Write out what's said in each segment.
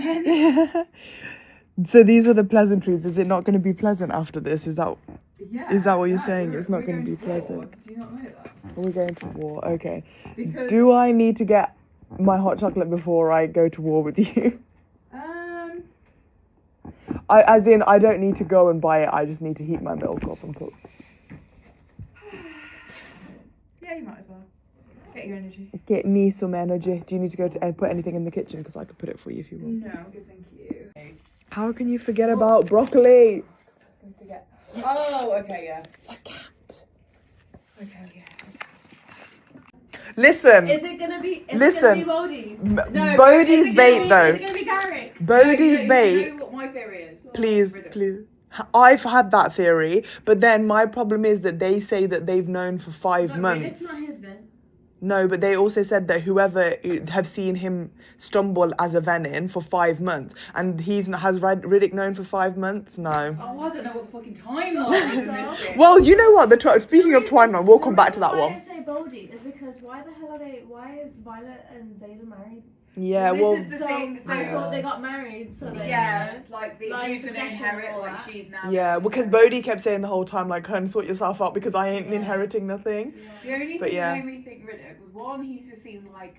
then. So these were the pleasantries. Is it not going to be pleasant after this? Is that what you're saying? It's not going to be pleasant. Do you not know that? We're going to war. Okay. Because Do I need to get my hot chocolate before I go to war with you? As in, I don't need to go and buy it. I just need to heat my milk up and cook. Yeah, you might as well. Get your energy. Get me some energy. Do you need to go to put anything in the kitchen? Because I could put it for you if you want. No, good, thank you. How can you forget about broccoli? Forget. Oh, okay, yeah. Forget. Okay, yeah. Listen. Is it gonna be? Listen. Bodhi? No. Bodhi's bait though. Is it gonna be Garrick? Bodhi's bait. You know what my theory is? Please. I've had that theory, but then my problem is that they say that they've known for 5 months. It's not his vent. No, but they also said that whoever have seen him stumble as a venin for 5 months, and has Riddick known for 5 months? No. Oh, I don't know what the fucking timeline is. Well, you know what? Speaking of timeline, we'll come back to that one. Why I say Bodhi is because why the hell are they? Why is Violet and Zayden married? Yeah, well, this is the thing. So I thought they got married, so they like who's gonna inherit? Like she's now. Yeah, because Bodhi kept saying the whole time, like, "Hun, sort yourself out because I ain't inheriting nothing." The only thing that made me think Riddick was one, he just seemed like.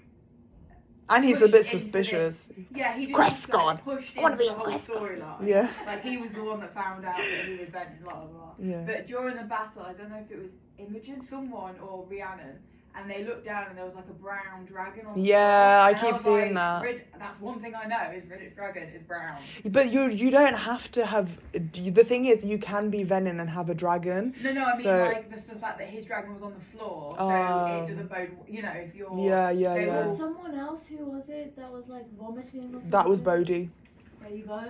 And he's a bit suspicious. Yeah, he just pushed into the whole storyline. Yeah. Like he was the one that found out that he was venting, blah blah blah. Yeah. But during the battle, I don't know if it was Imogen, someone, or Rhiannon. And they looked down and there was like a brown dragon on the floor. I keep seeing that. That's one thing I know is Riddick's dragon is brown. But you don't have to have. The thing is, you can be venin and have a dragon. No, I mean like the fact that his dragon was on the floor, so it doesn't bode. You know, if you're. Yeah. There was someone else who was it that was like vomiting or something? That was Bodhi. There you go.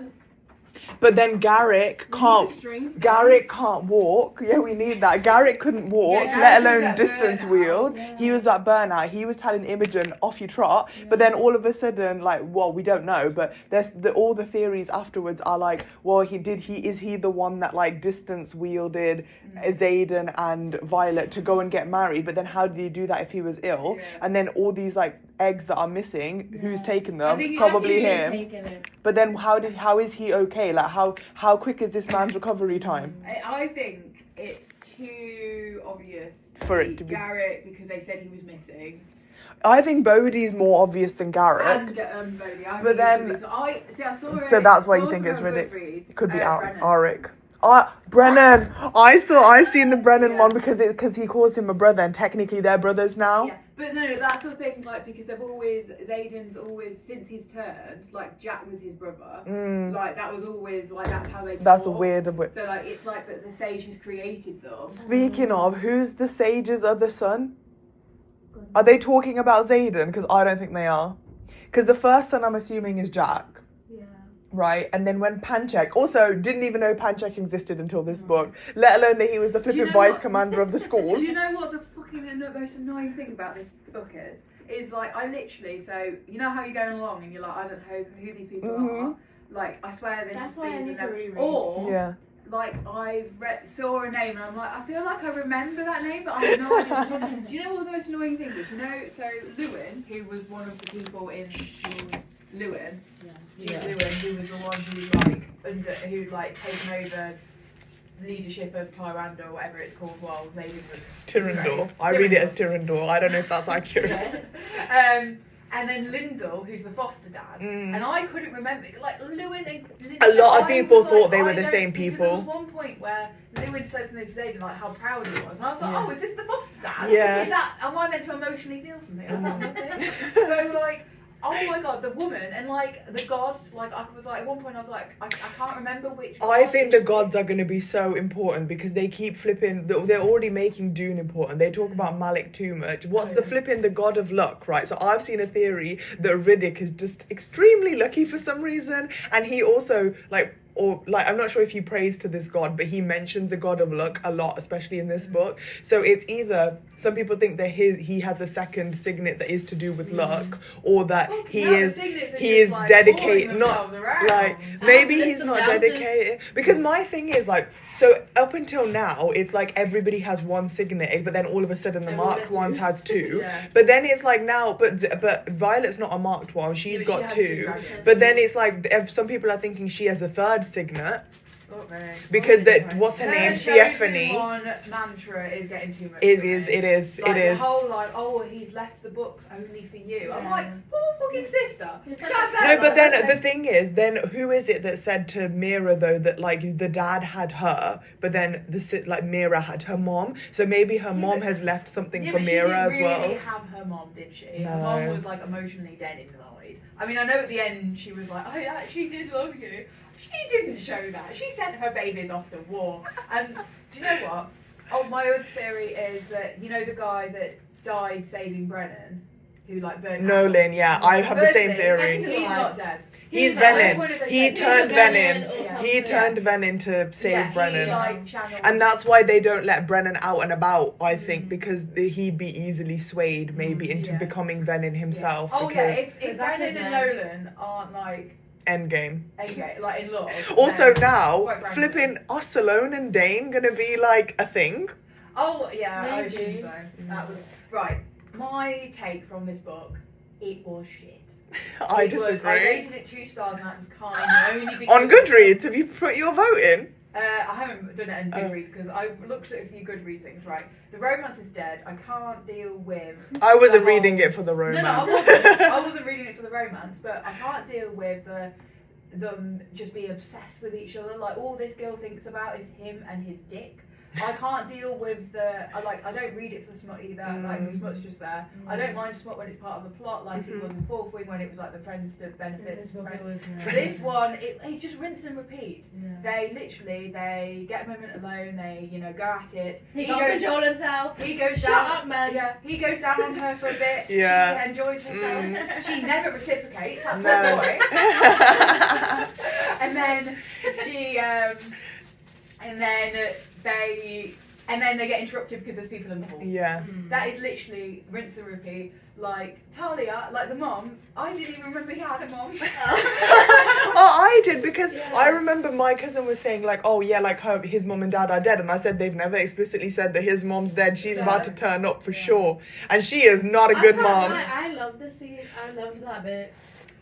But then Garrick can't walk. Yeah, we need that. Garrick couldn't walk, let alone distance wield. Yeah. He was at burnout. He was telling Imogen, off you trot. Yeah. But then all of a sudden, like, well, we don't know. But there's all the theories afterwards are like, well, is he the one that like distance wielded Zayden and Violet to go and get married? But then how did he do that if he was ill? Yeah. And then all these like eggs that are missing, who's taken them? Probably him. But then how is he okay? Like how quick is this man's recovery time? I think it's too obvious for it to be Garrick because they said he was missing. I think Bodhi's more obvious than Garrick. And Bodhi. But then I saw so that's why you think it's Riddick. It could be Auric. Brennan. I seen the Brennan one because he calls him a brother and technically they're brothers now. Yeah. But no, that's the thing, like, because Zayden's always, since he's turned, like, Jack was his brother. Like, that was always, like, that's how they talk. That's a weird. So, like, it's like that the sages created them. Speaking of, who's the sage's other son? Are they talking about Zayden? Because I don't think they are. Because the first son, I'm assuming, is Jack. Yeah. Right? And then when Panchek, also didn't even know Panchek existed until this book, let alone that he was the flipping vice commander of the school. Do you know what the most annoying thing about this book is like I literally, so you know how you're going along and you're like, I don't know who these people are, like I swear this that's why I need to reread. Or like I've saw a name and I'm like, I feel like I remember that name but I have no idea. Do you know what the most annoying thing is? You know, so Lewin, who was one of the people in Lewin, Lewin, who was the one who taken over leadership of Tyrande or whatever it's called while Zayden was Tyrrendor. I read it as Tyrrendor. I don't know if that's accurate. And then Lyndall, who's the foster dad, and I couldn't remember, like Lewin and Lyndall. A lot of people thought they were the same people. There was one point where Lewin said something to Zayden like how proud he was, and I was like, oh, is this the foster dad? Yeah. Am I meant to emotionally feel something? So like. Oh my god, the woman and like the gods, like I was like at one point I was like I can't remember which. I think the gods are going to be so important because they keep flipping. They're already making Dune important. They talk about Malik too much. What's the flipping the god of luck, right? So I've seen a theory that Riddick is just extremely lucky for some reason, and he also I'm not sure if he prays to this god, but he mentions the god of luck a lot, especially in this book. So it's either some people think that he has a second signet that is to do with luck, or that he is dedicated. Like, maybe he's not dedicated. Because my thing is, like, so up until now, it's like everybody has one signet, but then all of a sudden the marked ones has two. Yeah. But then it's like now, but Violet's not a marked one. She's Yeah, got she has two. two dragons. But then it's like, if some people are thinking she has a third signet. Oh, right. Because what's her name? Theophany. One mantra is getting too much. It for me. is. Like, the whole like, oh, he's left the books only for you. I'm like, poor fucking sister. No, but then the thing is, then who is it that said to Mira though that like the dad had her, but then like Mira had her mom. So maybe her mom has left something for Mira as well. She didn't really have her mom, did she? No. Her mom was like emotionally dead inside. I mean, I know at the end she was like, I actually did love you. She didn't show that. She sent her babies off to war. And do you know what? Oh, my other theory is that, you know the guy that died saving Brennan? Who like burned Nolan, yeah, I have the same Firstly, theory. He's not dead. He's Venom. Venom. He turned Venom. He turned Venom to save Brennan. And that's why they don't let Brennan out and about, I think, because he'd be easily swayed maybe into becoming Venom himself. Oh because yeah, if Brennan and Nolan aren't like Endgame. Like in love. Also now, quite frankly. flipping us alone and Dane gonna be like a thing. Oh yeah, I Maybe. assume so. That was right. My take from this book, it was shit. I I disagree. rated it 2 stars, and that was kind only because On Goodreads, have you put your vote in? I haven't done it on Goodreads because I looked at a few Goodreads things. Right, the romance is dead. I can't deal with. I wasn't the reading whole- it for the romance. No, I wasn't reading it for the romance, but I can't deal with them just being obsessed with each other. Like all this girl thinks about is him and his dick. I can't deal with I don't read it for the smut either. Like the smut's just there. I don't mind smut when it's part of the plot, like it was in Fourth Wing when it was like the friends to benefit. This one, it's just rinse and repeat. They get a moment alone. They go at it. He can't control himself. He goes Shut down. up, man. Yeah, he goes down on her for a bit. Yeah. She enjoys herself. She never reciprocates. That's No. the point. And then she, and then they get interrupted because there's people in the hall. Yeah. That is literally rinse and repeat. Like Talia, like the mom, I didn't even remember he had a mom. Oh, I did because I remember my cousin was saying like, oh yeah, like his mom and dad are dead, and I said they've never explicitly said that his mom's dead. She's about to turn up for sure, and she is not a good mom. I love the scene. I loved that bit.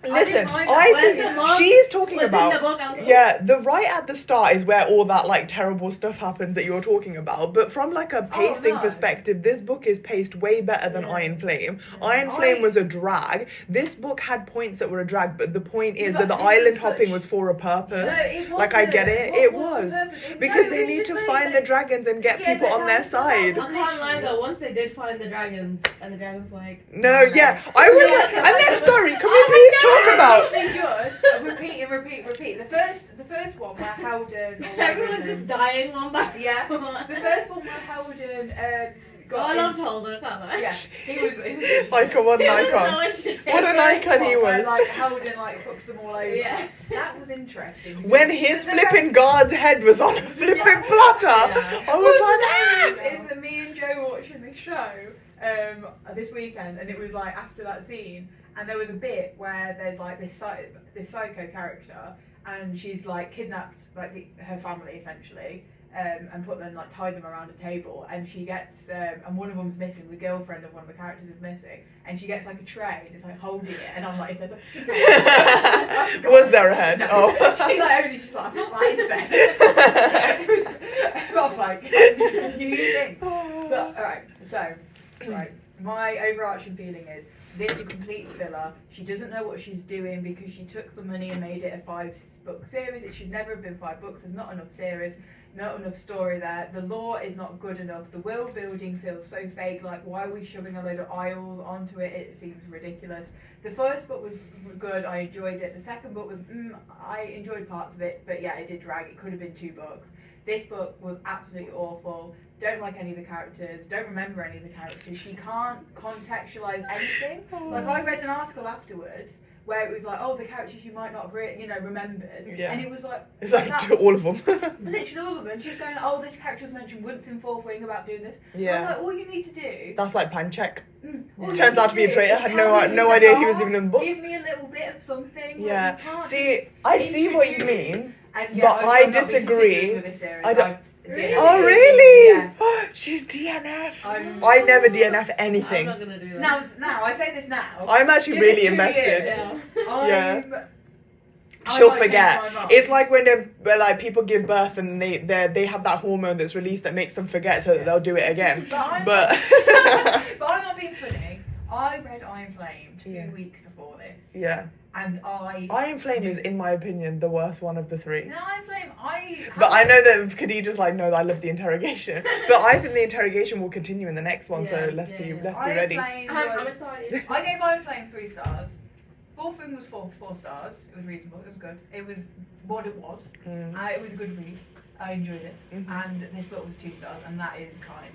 Listen, I I when the think mom she's talking was in about the book, I was like, yeah, the right at the start is where all that like terrible stuff happens that you're talking about. But from like a pacing perspective, this book is paced way better than Iron Flame. Iron Flame was a drag. This book had points that were a drag, but the point is that the island hopping was for a purpose. Like I get it, it was because they need to find the dragons and get people on their side. I can't lie though, once they did find the dragons, and the dragon's like... No, yeah, I was like, and then sorry, can we please talk about? Repeat. The first one where Howden. Everyone's just dying one by Yeah. The first one where Howden I loved Holden, I can't lie. Yeah, he was Like what an icon. What an icon he where, was. like Howden like fucks them all over. Yeah. That was interesting. When his flipping guard's head was on a flipping platter, I was like, Is that me and Joe watching this show this weekend, and it was like after that scene, and there was a bit where there's like this psycho character, and she's like kidnapped like her family essentially, and put them like tied them around a table, and she gets and one of them's missing. The girlfriend of one of the characters is missing, and she gets like a tray and it's like holding it, and I'm like, if there's a was there a head? Oh. She like only she's like, I'm not lying to say. I was like, you think? But alright, so my overarching feeling is this is complete filler. She doesn't know what she's doing because she took the money and made it a 5-book series. It should never have been 5 books. There's not enough series, not enough story there. The lore is not good enough. The world building feels so fake. Like, why are we shoving a load of aisles onto it? It seems ridiculous. The first book was good. I enjoyed it. The second book was, I enjoyed parts of it, but yeah, it did drag. It could have been 2 books. This book was absolutely awful. Don't like any of the characters. Don't remember any of the characters. She can't contextualize anything. Like, I read an article afterwards where it was like, oh, the characters you might not have remembered. Yeah. And it was like... It's like to all of them. Literally all of them. She was going, oh, this character was mentioned once in Fourth Wing about doing this. Yeah. I'm like, all you need to do... That's like Panchek. turns out to be a traitor. Had no idea he was even in the book. Give me a little bit of something. Yeah. Like, you can't See, I see what you mean, and but I disagree. I don't. Really? Oh really? Yeah. She's DNF. I'm- I never DNF I'm anything. not gonna do that. Now I say this now. I'm actually Give it really 2 invested. years. Yeah. She'll might change forget. my mind. It's like when like people give birth and they have that hormone that's released that makes them forget, so that they'll do it again. But But I'm not being funny. I read Iron Flame 2 weeks before this, yeah, and Iron Flame is, in my opinion, the worst one of the 3. No, Iron Flame. But I know that Khadijah's like, no, I love the interrogation. But I think the interrogation will continue in the next one, so Yeah, let's yeah, be yeah. let's be Iron ready. Flame I'm was- excited. I gave Iron Flame 3 stars. Fourth Wing was 4 stars. It was reasonable. It was good. It was what it was. Mm. It was a good read. I enjoyed it. Mhm. And this book was 2 stars, and that is kind.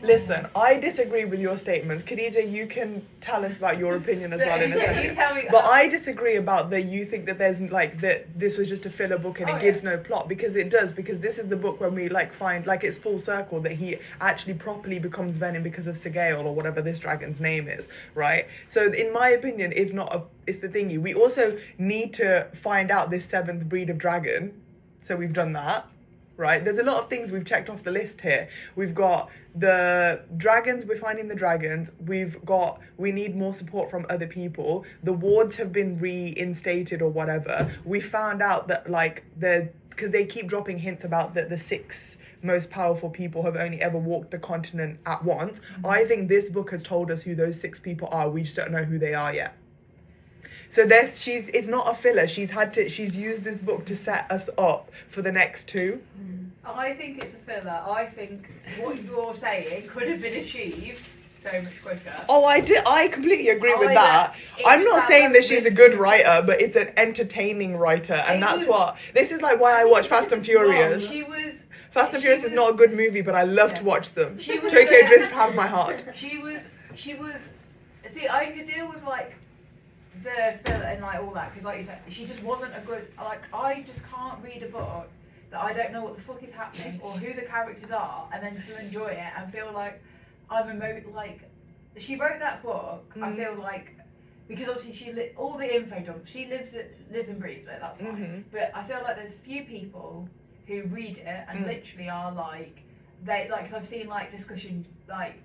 Listen, I disagree with your statements. Khadijah, you can tell us about your opinion as well in a You second. tell me. But I disagree about that you think that there's like that this was just a filler book and Oh, it gives yeah. no plot, because it does, because this is the book when we like find like it's full circle that he actually properly becomes Venom because of Sigale or whatever this dragon's name is, right? So in my opinion, it's the thingy. We also need to find out this 7th breed of dragon. So we've done that. Right, there's a lot of things we've checked off the list here. We've got the dragons, we're finding the dragons. We need more support from other people. The wards have been reinstated or whatever. We found out that like because they keep dropping hints about that the 6 most powerful people have only ever walked the continent at once. Mm-hmm. I think this book has told us who those 6 people are. We just don't know who they are yet. So it's not a filler. She's used this book to set us up for the next 2. I think it's a filler. I think what you're saying could have been achieved so much quicker. Oh, I completely agree with Oh, that. it I'm was not that saying that little she's a bit- good writer, but it's an entertaining writer, and It that's was- what. This is like why I watch Fast and Furious. She was. Fast and she Furious is was- not a good movie, but I love to Yeah. watch them. She was Tokyo the- Drift have my heart. She was. See, I could deal with like the filler and like all that because, like you said, she just wasn't a good. Like I just can't read a book that I don't know what the fuck is happening or who the characters are, and then to enjoy it and feel like I'm like. She wrote that book. I feel like. Because obviously all the info dump, she lives and breathes it, that's fine. But I feel like there's few people who read it and literally are like, because I've seen like discussion like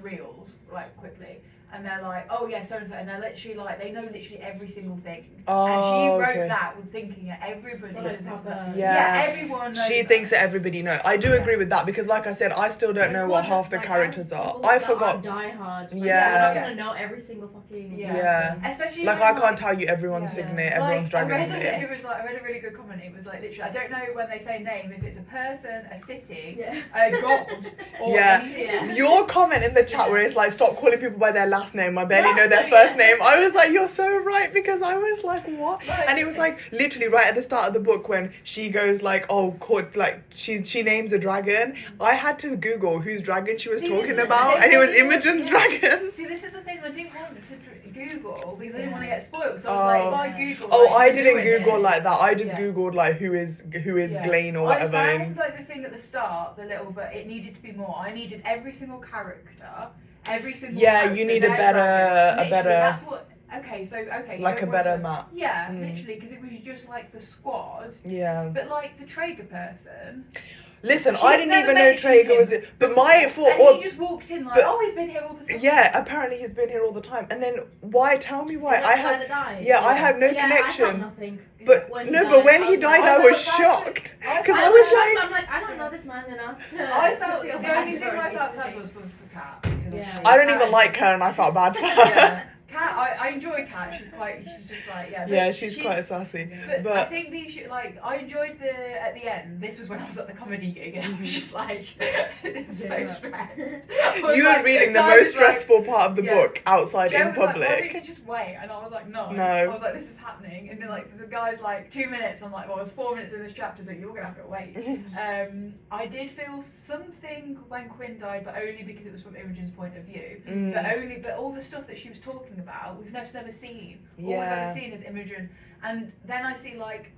reels like quickly, and they're like, oh yeah, so and so, and they're literally like, they know literally every single thing. Oh, and she wrote okay. that with thinking that everybody Like knows proper- that. Yeah. Everyone knows She that. thinks that everybody knows. I do Yeah. agree with that because, like I said, I still don't know what half the characters are. I forgot. Die hard. Like, Yeah. We're not gonna know every single fucking. Yeah. Especially Like when, I can't tell you everyone's Yeah. signet, everyone's dragon's I read name. it was like I read a really good comment. It was like literally, I don't know when they say name if it's a person, a city, Yeah. a god, or Yeah. anything. Yeah. Your comment in the chat where it's like, stop calling people by their last name, I barely know their first name. I was like, you're so right, because I was like, what? And it was like literally right at the start of the book when she goes like, oh, like she names a dragon. I had to Google whose dragon she was See, talking this is- about, they- and it was they- Imogen's dragon. See, this is the thing. I didn't want to Google because I didn't want to get spoiled. So I Oh. was like, if I Google. Oh, like, I who didn't it Google is- like that. I just Yeah. Googled like who is Yeah. Glaine or whatever. I and- found like the thing at the start, the little, but it needed to be more. I needed every single character, every single. Yeah, character, you need a their better- dragon. a Literally, better- That's what. Okay, so okay. Like don't a watch better it. map. Yeah, Mm. literally, because it was just like the squad. Yeah. But like the Traeger person. Listen, She I didn't never even know mentioned Traeger him was it. But my fault. And he just walked in like, but- oh, he's been here all the time. Yeah, apparently he's been here all the time. And then why? Tell me why. I have. Died. Yeah, I have no Yeah, I felt connection. nothing. But When he no, died, but when I he was died, like, I I was thought shocked I because thought- I was like, I'm like, I don't know this man enough to. I to felt feel the bad only thing for I him. felt sad was for Kat. because Yeah. I don't Kat even is- like her, and I felt bad for her. Yeah. Kat, I enjoy Kat. She's just like yeah. Yeah, but she's quite sassy. But, I But think these like I enjoyed at the end. This was when I was at the comedy gig and I was just like so Yeah. stressed. I was you were like, reading the guys, most like, stressful part of the yeah. book outside Joe in was like, why don't public. you just wait? And I was like, no. No. I was like, this is happening. And then like the guy's like 2 minutes. I'm like, well, it's 4 minutes in this chapter, so you're gonna have to wait. I did feel something when Quinn died, but only because it was from Imogen's point of view. But all the stuff that she was talking about, we've never seen. All we've Yeah. ever seen is Imogen. And then I see like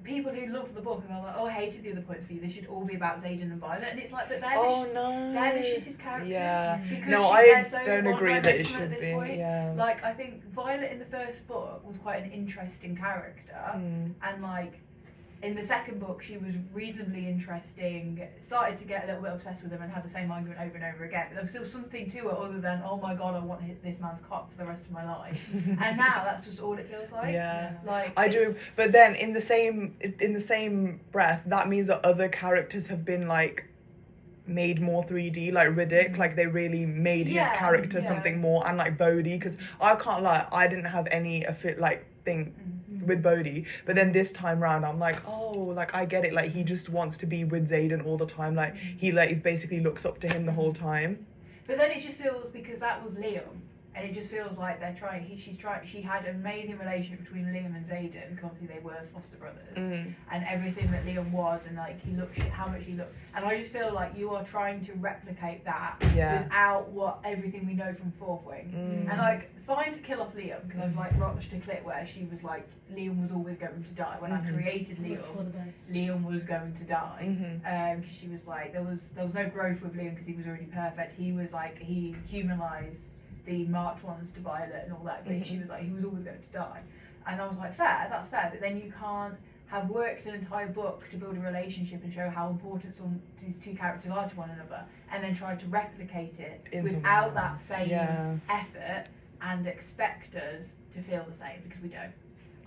people who love the book and are like, oh, I hated the other points of view, they should all be about Xaden and Violet, and it's like, but they're they're the shittest characters. Yeah. Because No, I they're so don't agree that it one-dimensional at should this be. point. Yeah. Like, I think Violet in the first book was quite an interesting character, and like, in the second book, she was reasonably interesting, started to get a little bit obsessed with him and had the same argument over and over again. But there was still something to her other than, oh my god, I want this man's cock for the rest of my life. And now that's just all it feels like. Yeah. Like, I do, but then in the same breath, that means that other characters have been like made more 3D, like Riddick, like they really made his character something more, and like Bodhi, because I can't lie, I didn't have any thing with Bodhi, but then this time round I'm like, oh, like I get it, like he just wants to be with Xaden all the time, like he like basically looks up to him the whole time. But then it just feels, because that was Liam, and it just feels like they're trying. She had an amazing relationship between Liam and Xaden, because obviously they were foster brothers, and everything that Liam was, and like he looked, how much he looked, and I just feel like you are trying to replicate that without everything we know from Fourth Wing, and like fine to kill off Liam, because I've like watched a clip where she was like, Liam was always going to die. When I created Liam was going to die, because she was like, there was no growth with Liam because he was already perfect. He was like, he humanized the marked ones to Violet and all that, but she was like, he was always going to die. And I was like, fair, that's fair, but then you can't have worked an entire book to build a relationship and show how important these two characters are to one another, and then try to replicate it without that same effort and expect us to feel the same, because we don't.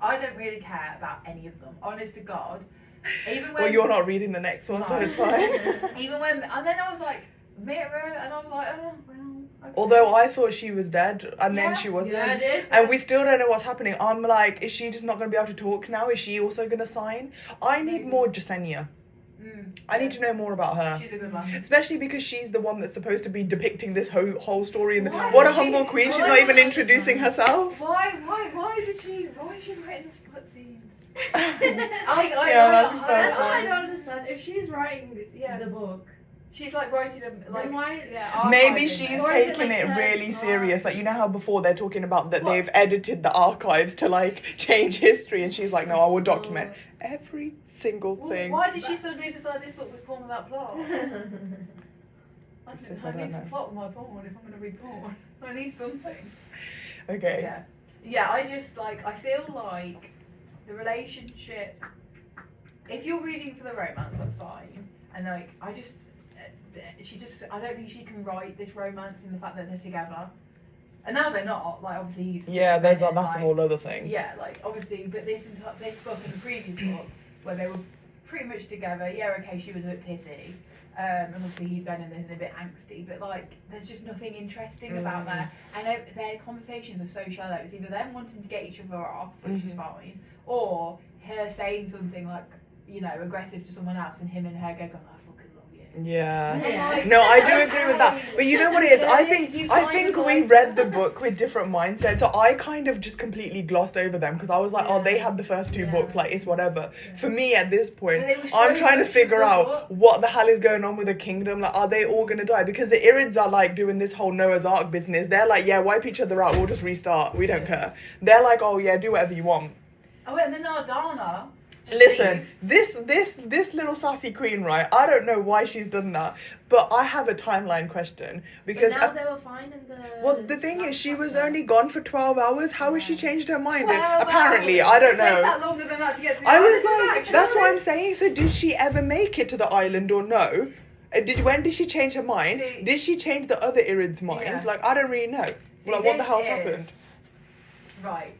I don't really care about any of them, honest to God. Even when, well, you're not reading the next one, so it's fine. Even when, and then I was like, Mirror, and I was like, oh, well. Okay. Although I thought she was dead, and then she wasn't. Yeah, I did. And we still don't know what's happening. I'm like, is she just not going to be able to talk now? Is she also going to sign? I need more Jasenia. I need to know more about her. She's a good one. Especially because she's the one that's supposed to be depicting this whole story. What a humble queen. She's not even introducing herself. Why is she writing this cut scenes? That's what I don't understand. If she's writing the book, she's like writing them like maybe she's taking it really serious. Like, you know how before they're talking about that they've edited the archives to like change history, and she's like, no, I will document every single thing. Why did she suddenly decide this book was porn without plot? I need some plot with my porn if I'm going to read porn. I need something. Okay. Yeah, I just like, I feel like the relationship, if you're reading for the romance, that's fine. And like, I don't think she can write this romance in the fact that they're together. And now they're not, like, obviously he's... Yeah, that's a whole other thing. Yeah, like, obviously, but this book and the previous book, where they were pretty much together, okay, she was a bit pissy, and obviously he's been in this and a bit angsty, but, like, there's just nothing interesting about that, and their conversations are so shallow. It's either them wanting to get each other off, which is fine, or her saying something, like, you know, aggressive to someone else, and him and her go, Yeah. No, I do agree with that. But you know what it is? I think we read the book with different mindsets. So I kind of just completely glossed over them because I was like, oh, they had the first two books, like it's whatever. For me at this point, I'm trying to figure out what the hell is going on with the kingdom. Like, are they all gonna die? Because the Irids are like doing this whole Noah's Ark business. They're like, yeah, wipe each other out, we'll just restart. We don't care. They're like, oh yeah, do whatever you want. Oh, and then Ardana. Listen, this little sassy queen, right? I don't know why she's done that, but I have a timeline question because but now they were fine in the. Well, the thing is, she was only gone for 12 hours. How has she changed her mind? Apparently, I don't know. That longer than that to get to the I was like, that's what I'm saying. So, did she ever make it to the island or no? When did she change her mind? Did she change the other Irids' minds? Yeah. Like, I don't really know. Like, what the hell's happened? Right.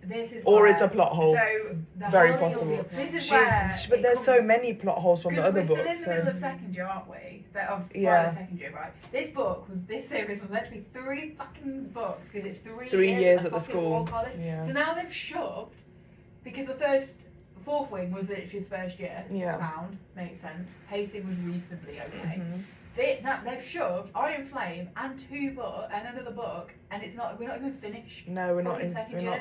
This is or it's a plot hole. So very possible. This is where but there's so many plot holes from the other books. We're still in the middle of second year, aren't we? The second year, right? This series was meant to be 3 fucking books because it's 3 years at the school. College. Yeah. So now they've shoved, because the fourth wing was literally the first year. Yeah. Sound makes sense. Pacing was reasonably okay. They've shoved Iron Flame and another book, and we're not even finished. No, we're not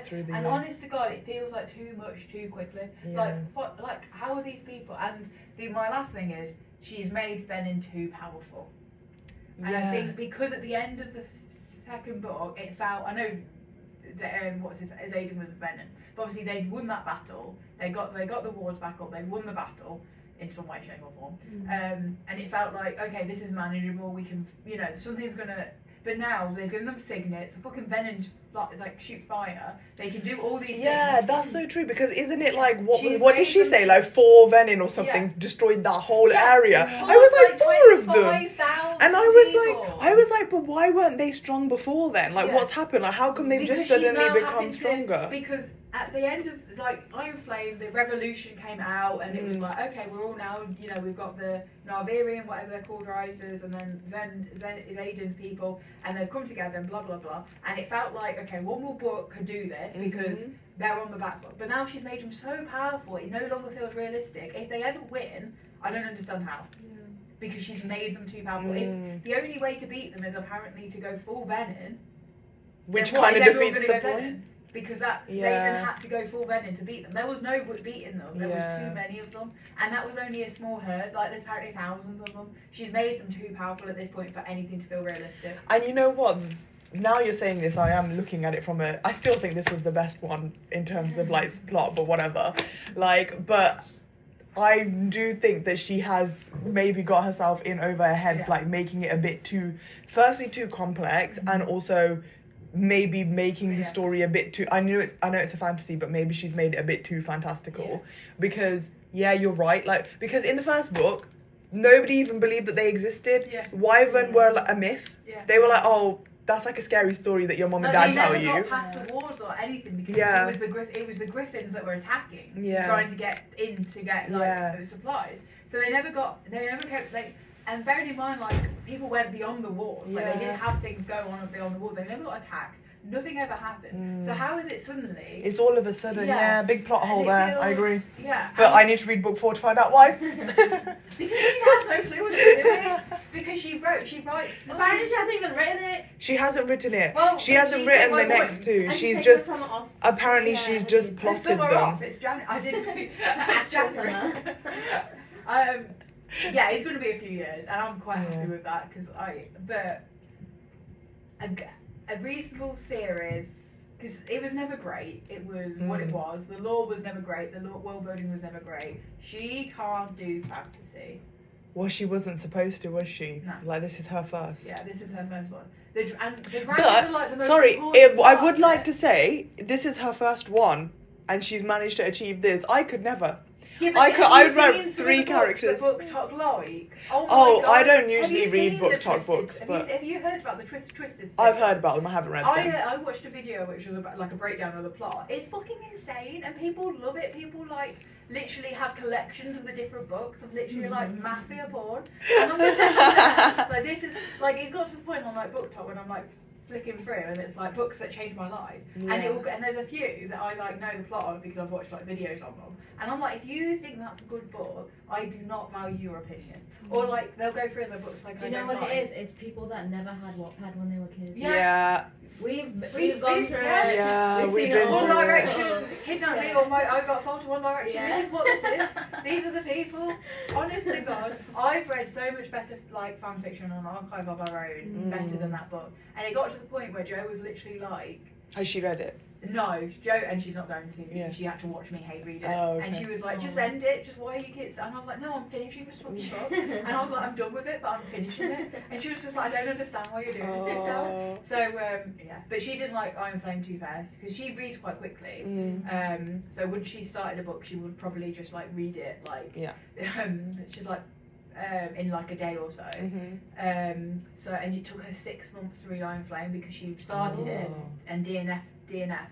through the And honest to God, it feels like too much too quickly. Yeah. Like how are these people? And my last thing is, she's made Venin too powerful. And I think because at the end of the second book, it felt, I know Aiden was Venom. But obviously they'd won that battle. They got the wards back up. They won the battle in some way, shape or form. And it felt like, okay, this is manageable. We can, something's gonna. But now they've given them signets. The fucking Venom like shoots fire. They can do all these things. Yeah, that's so true, because isn't it like what did she say, like 4 Venom or something destroyed that whole area? I was like 4 of them. And I was like, but why weren't they strong before then? Like, what's happened? Like, how come they've just suddenly become stronger? Because at the end of like Iron Flame, the revolution came out, and it was like, okay, we're all now, we've got the Narverian, whatever they're called, risers, and then Zen is Aiden's people, and they've come together and blah blah blah. And it felt like, okay, one more book could do this because they're on the back foot. But now she's made them so powerful, it no longer feels realistic. If they ever win, I don't understand how. Because she's made them too powerful. If the only way to beat them is apparently to go full Venom, which kind of defeats the point. Because Zayden had to go full Venom to beat them. There was no beating them. There was too many of them, and that was only a small herd. Like, there's apparently thousands of them. She's made them too powerful at this point for anything to feel realistic. And you know what? Now you're saying this, I am looking at it from I still think this was the best one in terms of like plot, but whatever. Like, but I do think that she has maybe got herself in over her head, like making it a bit too complex, and also maybe making the story a bit too. I know it's a fantasy, but maybe she's made it a bit too fantastical. Because you're right. Like, because in the first book, nobody even believed that they existed. Wyvern were like a myth. They were like, oh, that's like a scary story that your mom and dad tell you. They never got past the wars or anything, because it was the Griffins that were attacking, trying to get in to get those supplies. So they never kept like. And bearing in mind, like, people went beyond the walls. Like, they didn't have things go on beyond the walls. They never got attacked. Nothing ever happened. So how is it suddenly? It's all of a sudden, big plot hole there. I agree. Yeah. But I need to read book 4 to find out why. Because she has no clue what it's doing. Because she writes. Apparently she hasn't even written it. She hasn't written it. Well, she hasn't written the next 2. She's just apparently she's just plotted them. It's January. I didn't. It's January. Yeah, it's going to be a few years, and I'm quite happy with that, but a reasonable series, because it was never great. It was what it was. The lore was never great. The world building was never great. She can't do fantasy. Well, she wasn't supposed to, was she? No. Like, this is her first. Yeah, this is her first one. The dragons But are like the most sorry, important I part would of like it. to say this is her first one, and she's managed to achieve this. I could never. Yeah, I wrote 3 characters. The book talk like. Oh, my God. I don't usually read book talk books, but have you heard about the Twisted? I've heard about them. I haven't read them. I watched a video which was about like a breakdown of the plot. It's fucking insane, and people love it. People like literally have collections of the different books of literally like mafia porn. And I'm like, this is like, it got to the point on like book talk when I'm like flicking through, and it's like books that changed my life, and there's a few that I like know the plot of because I've watched like videos on them, and I'm like, if you think that's a good book, I do not value your opinion. Or like they'll go through the books like, do you know what it is? It's people that never had Wattpad when they were kids. Yeah. We've gone through it. Yeah, we've we've seen been it all. One Direction, kidnapped me, or I got sold to One Direction. Yeah. This is what this is. These are the people. Honest to God, I've read so much better like fan fiction on Archive of Our Own, better than that book. And it got to the point where Joe was literally like, Has she read it? no, Joe, and she's not going to because she had to watch me hate read it. Oh, okay. And she was like, just end it, just why are you kids? And I was like, no, I'm finishing this fucking book. And I was like, I'm done with it, but I'm finishing it. And she was just like, I don't understand why you're doing this to yourself. So, yeah. But she didn't like Iron Flame too fast because she reads quite quickly. So when she started a book, she would probably just like read it like, she's like, in like a day or so. So, and it took her 6 months to read Iron Flame because she started it and DNF,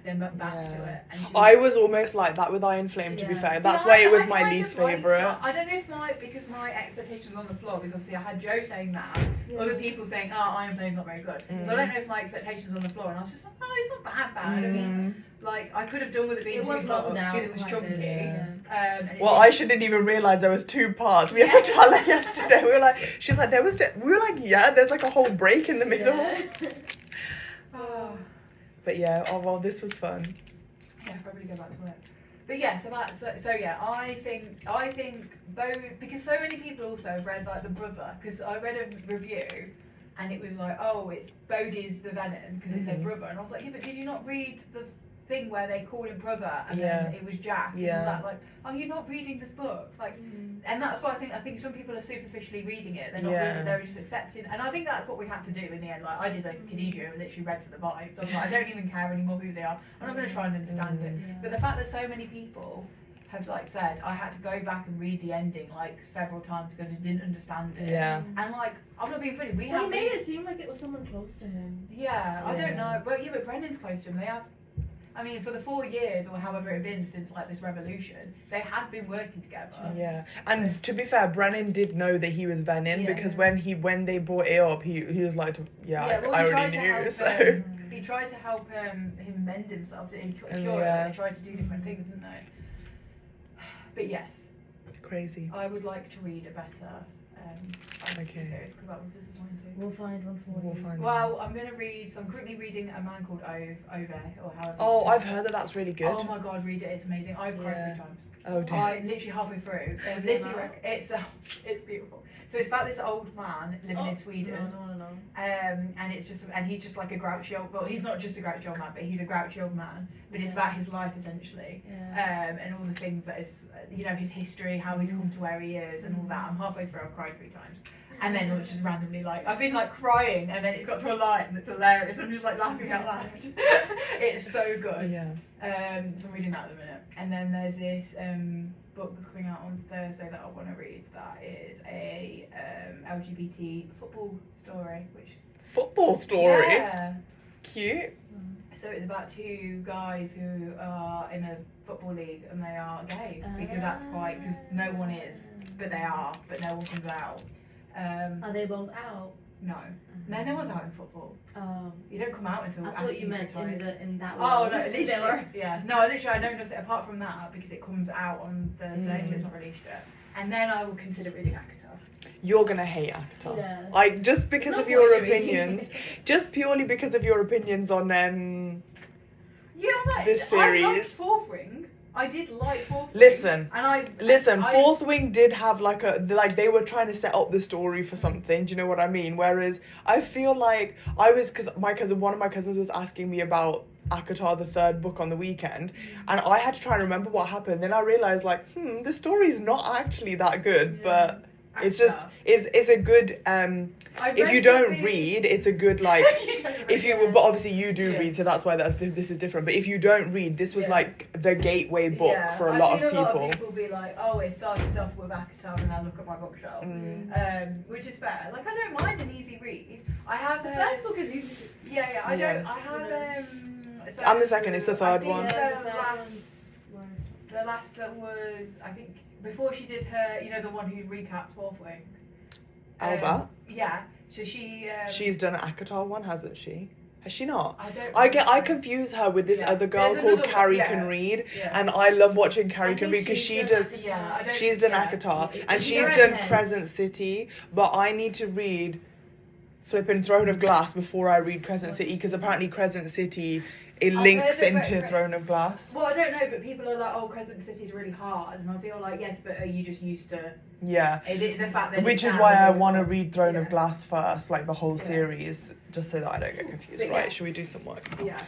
then went back to it. And I was almost like that with Iron Flame, to be fair. That's why it was my least favourite. I don't know if because my expectations on the floor, because obviously I had Joe saying that, other people saying, oh, Iron Flame's not very good. So I don't know if my expectations on the floor, and I was just like, oh, it's not that bad. I mean, like, I could have done with it being 2 parts because it was chunky. Well, I shouldn't even realise there was 2 parts. We had to tell her yesterday. We were like, she's like, we were like, yeah, there's like a whole break in the middle. But yeah, oh well, this was fun. Yeah, probably go back to it. But yeah, so yeah, I think both, because so many people also have read like The Brother, because I read a review and it was like, oh, it's Bodhi's the Venom because it said brother, and I was like, yeah, but did you not read the thing where they called him brother and then it was Jack? And all that, like, oh, you're not reading this book, like, and that's why I think some people are superficially reading it. They're not reading, they're just accepting, and I think that's what we had to do in the end. Like, I did like Khadija and literally read for the vibes. I was like, I don't even care anymore who they are. I'm not going to try and understand it. But the fact that so many people have like said I had to go back and read the ending like several times because I just didn't understand it. Yeah. And like, I'm not being funny. He made it seem like it was someone close to him. Yeah, I don't know. But yeah, but Brennan's close to him. They have. I mean, for the 4 years or however it had been since like this revolution, they had been working together. Yeah, and to be fair, Brennan did know that he was Venom because when they brought it up, he was like, well, I already knew. So he tried to help him mend himself. He cured him. They tried to do different things, didn't they? But yes, crazy. I would like to read a better series because that was disappointing. We'll find one for you. Well, I'm going to read. So I'm currently reading a man called Ove, or however. Oh, I've heard that that's really good. Oh my god, read it! It's amazing. I've cried 3 times. Oh dear. I literally halfway through. It's beautiful. So it's about this old man living in Sweden. No. And he's just like a grouchy old. Well, he's not just a grouchy old man, but he's a grouchy old man. But it's about his life essentially, and all the things that is, his history, how he's come to where he is, and all that. I'm halfway through. I've cried 3 times. And then it's just randomly like I've been like crying, and then it's got to a line that's hilarious. I'm just like laughing out loud. It's so good. Yeah. So I'm reading that at the minute, and then there's this book that's coming out on Thursday that I want to read. That is a LGBT football story. Football story. Yeah. Cute. So it's about 2 guys who are in a football league and they are gay because no one is, but they are, but no one comes out. Are they both out? No, no one's out in football. You don't come out until. I thought you meant in that way. Oh no, literally. Yeah, no, literally I know nothing apart from that because it comes out on Thursday, so it's not released yet. And then I will consider reading Akatar. You're gonna hate Akatar. Yeah. Like just because of your opinions, just purely because of your opinions on this series. I liked 4th Ring. I did like 4th Listen, Ring. 4th Wing did have they were trying to set up the story for something. Do you know what I mean? Whereas I feel like because one of my cousins was asking me about Akatar, the 3rd book on the weekend, and I had to try and remember what happened. Then I realized the story's not actually that good, but it's just it's a good if you don't read, it's a good but obviously you do read, so that's why this is different. But if you don't read, this was like the gateway book for a lot of people. A lot of people be like, oh, it started off with Akatar and I look at my bookshelf, which is fair. Like I don't mind an easy read. I have the first book is usually I don't. I have so and the second is the 3rd one. The last that was, I think, before she did her, the one who recaps 4th Wing. Alba? Yeah. So she's done an Akatar one, hasn't she? Has she not? I confuse her with this other girl called Carrie Can Read, and I love watching Carrie Can Read because she's done Akatar and she's done Crescent City, but I need to read flipping Throne of Glass before I read Crescent City because apparently Crescent City links into Throne of Glass. Well, I don't know, but people are like, oh, Crescent City is really hard, and I feel like, yes, but are you just used to the fact that which is why I want to read Throne of Glass first, like the whole series, just so that I don't get confused. Right, should we do some work? Yeah.